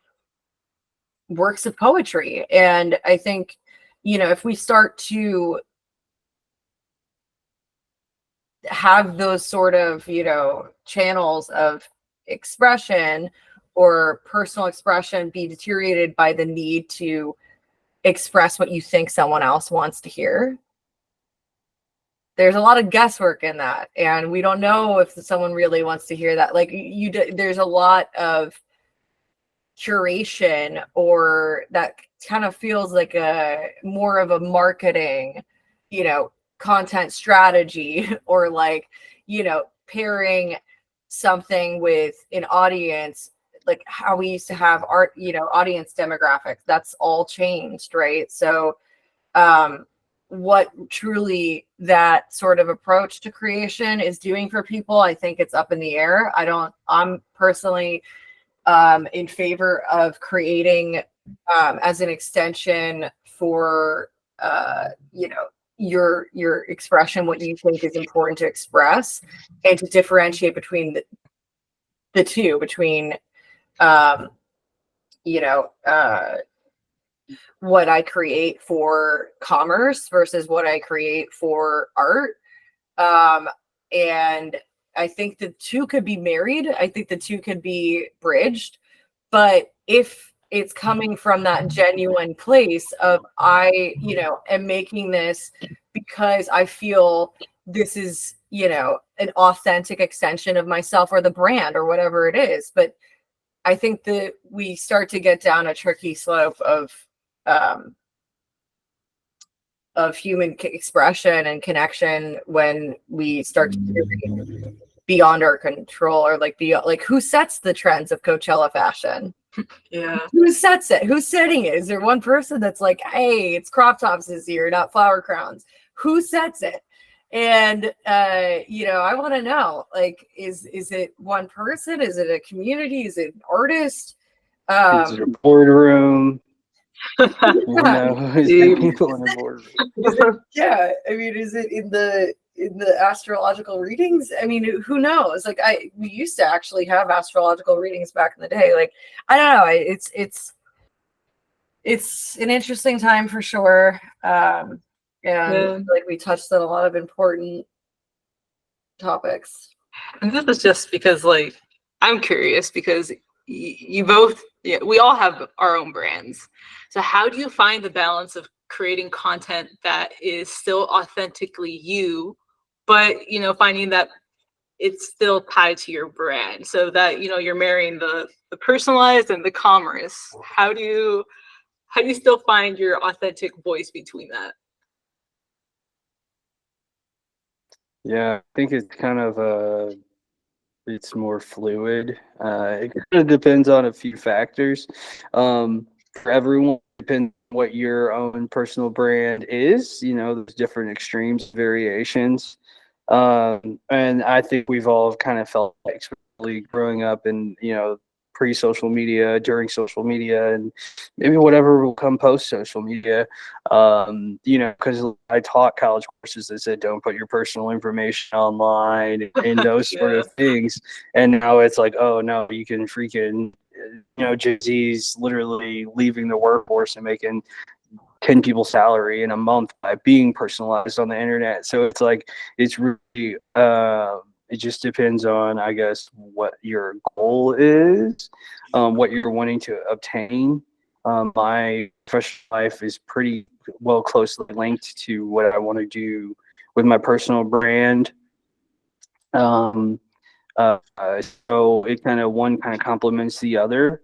works of poetry. And I think, if we start to have those sort of, channels of expression or personal expression be deteriorated by the need to express what you think someone else wants to hear, there's a lot of guesswork in that, and we don't know if someone really wants to hear that. Like, there's a lot of curation, or that kind of feels like a more of a marketing, content strategy, or like, pairing something with an audience, like how we used to have art, audience demographics. That's all changed, right? So what truly that sort of approach to creation is doing for people, I think it's up in the air. I'm personally in favor of creating as an extension for your expression, what you think is important to express, and to differentiate between the two, between what I create for commerce versus what I create for art. And I think the two could be married. I think the two could be bridged. But if it's coming from that genuine place of, I, am making this because I feel this is, an authentic extension of myself or the brand or whatever it is. But I think that we start to get down a tricky slope of human expression and connection when we start to do beyond our control, or like who sets the trends of Coachella fashion? Yeah. Who sets it? Who's setting it? Is there one person that's like, hey, it's crop tops this year, not flower crowns? Who sets it? And I want to know, like, is it one person? Is it a community? Is it an artist? Is it a boardroom? Yeah. Is it people in the boardroom? Yeah, I mean, is it in the astrological readings? I mean, who knows? Like, we used to actually have astrological readings back in the day. Like, I don't know. It's an interesting time for sure. And I feel like we touched on a lot of important topics. And this is just because, like, I'm curious because you both, we all have our own brands. So how do you find the balance of creating content that is still authentically you, but, finding that it's still tied to your brand, so that, you're marrying the personalized and the commerce? How do you still find your authentic voice between that? Yeah, I think it's kind of it's more fluid. It kind of depends on a few factors. For everyone, it depends on what your own personal brand is. There's different extremes, variations. And I think we've all kind of felt like, especially growing up in, pre-social media, during social media, and maybe whatever will come post-social media. Because I taught college courses that said don't put your personal information online and those sort of things. And now it's like, oh no, you can freaking, Jay-Z's literally leaving the workforce and making 10 people's salary in a month by being personalized on the internet. So it's like, it's really, it just depends on, I guess, what your goal is, what you're wanting to obtain. My professional life is pretty well closely linked to what I want to do with my personal brand. So it one kind of complements the other,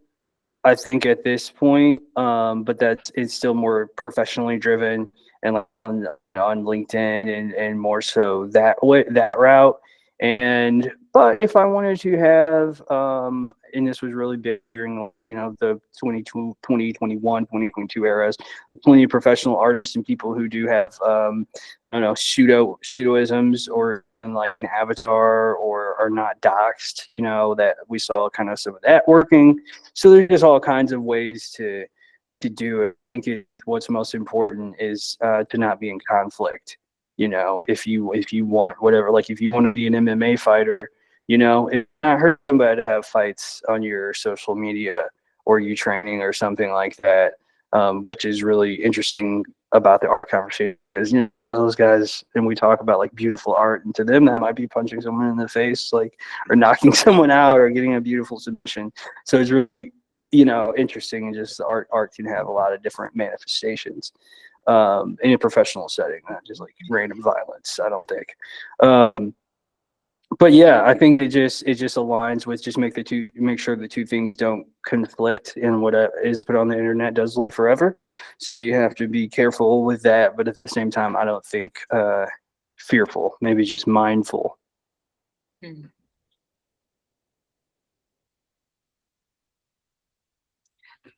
I think, at this point. But it's still more professionally driven and on LinkedIn and more so that route. But if I wanted to have, and this was really big during the 2021, 2022 eras, plenty of professional artists and people who do have pseudoisms or in like an avatar or are not doxxed, you know, that we saw kind of some of that working. So there's just all kinds of ways to do it. I think what's most important is to not be in conflict. You know, if you want whatever, like if you want to be an MMA fighter, you know, it's not hurt somebody to have fights on your social media or you training or something like that, which is really interesting about the art conversation. Because, you know, those guys, and we talk about like beautiful art, and to them that might be punching someone in the face, like, or knocking someone out or getting a beautiful submission. So it's really, you know, interesting, and just art can have a lot of different manifestations in a professional setting, not just like random violence, I don't think. But yeah, I think it just aligns with just make sure the two things don't conflict, and what is put on the internet does live forever. So you have to be careful with that, but at the same time, I don't think fearful, maybe just mindful.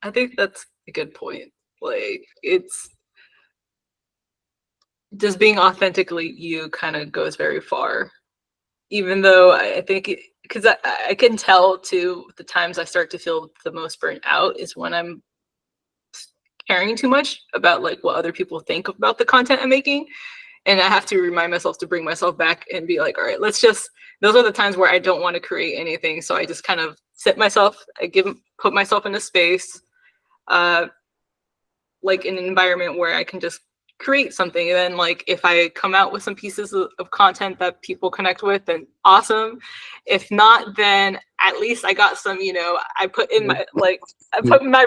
I think that's a good point. Like, it's just being authentically you kind of goes very far. Even though I think, because I can tell too, the times I start to feel the most burnt out is when I'm caring too much about like what other people think about the content I'm making. And I have to remind myself to bring myself back and be like, all right, those are the times where I don't want to create anything. So I just kind of put myself in a space, like in an environment where I can just create something. And then like if I come out with some pieces of content that people connect with, then awesome. If not, then at least I got some, you know, I put in my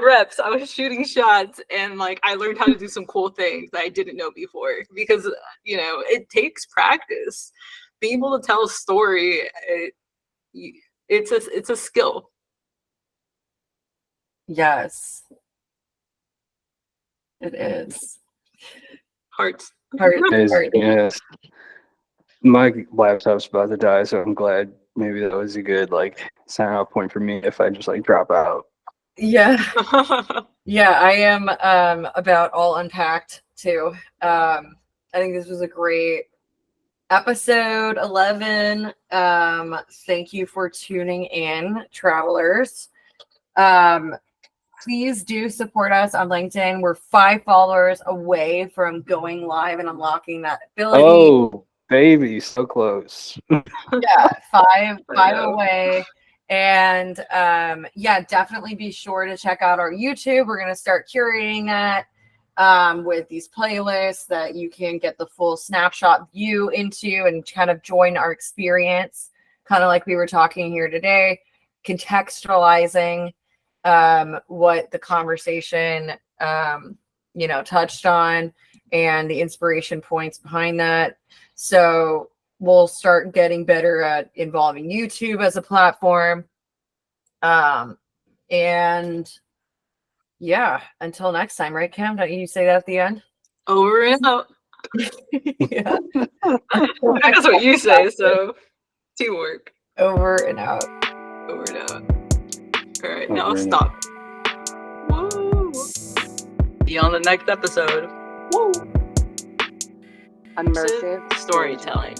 reps. I was shooting shots, and like I learned how to do some cool things that I didn't know before, because, you know, it takes practice. Being able to tell a story, it's a skill. Yes, it is. Hearts. Yes. My laptop's about to die, so I'm glad. Maybe that was a good like sign off point for me if I just like drop out. Yeah. Yeah, I am about all unpacked too. I think this was a great episode 11. Thank you for tuning in, travelers. Please do support us on LinkedIn. We're 5 followers away from going live and unlocking that ability. Oh, baby, so close. Yeah, 5 away. And yeah, definitely be sure to check out our YouTube. We're going to start curating that with these playlists that you can get the full snapshot view into and kind of join our experience, kind of like we were talking here today, contextualizing what the conversation you know, touched on and the inspiration points behind that. So we'll start getting better at involving YouTube as a platform. And yeah, until next time, right, Cam? Don't you say that at the end? Over and out. Yeah. That's what you say, so teamwork. Over and out. Over and out. All right, now I'll stop. Woo! See you on the next episode. Woo! Immersive Storytelling.